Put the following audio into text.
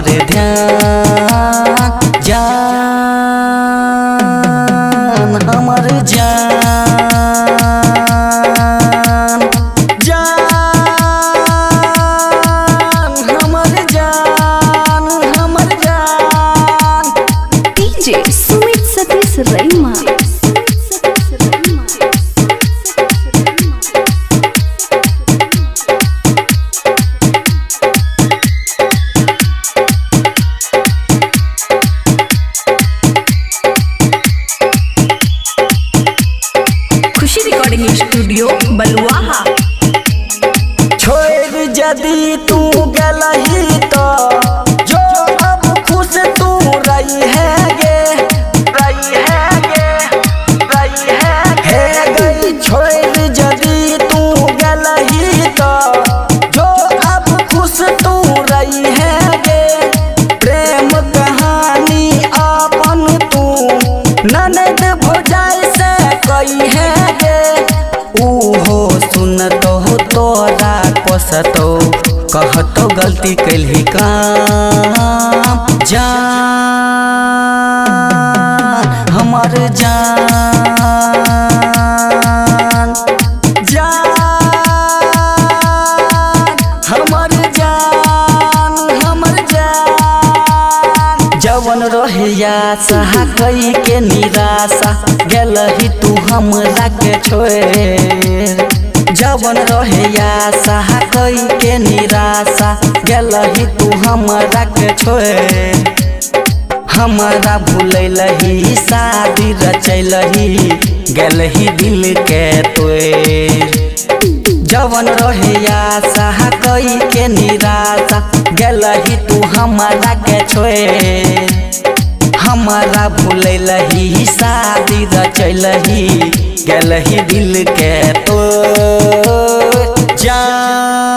हमर ध्यान जान हमर जान जान हमर जान हमर जान। डीजे सुमित सतीश रैमा। खुशी रिकॉर्डिंग स्टूडियो बलुआहा। छोड़ जदी तू गलही तो जो अब खुश तू रही है गे रही है गे रही है गई। छोड़ जदी तू गलही तो जो अब खुश तू रही है गे। प्रेम कहानी अपन तू ननद भौजाई से कही है गे। उहो सुनतो तोरा कोसतो कहतो गलती कैलही काम जान हमर जान जान हमर जान हमर जान। जवन रहिया सहा कई के निराशा गेलही तू हमरा के छोड़। जवन रहिया सहा कई के निराशा गेलही तू हमरा के छोड़। हमरा भूलैलही शादी रचैलही गेलही दिल के तोड़। जवन रहिया सहा कई के निराशा गेलही तू हमरा के छोड़। हमरा भूलैलही शादी रचैलही गेलही दिल के तोड़ जान।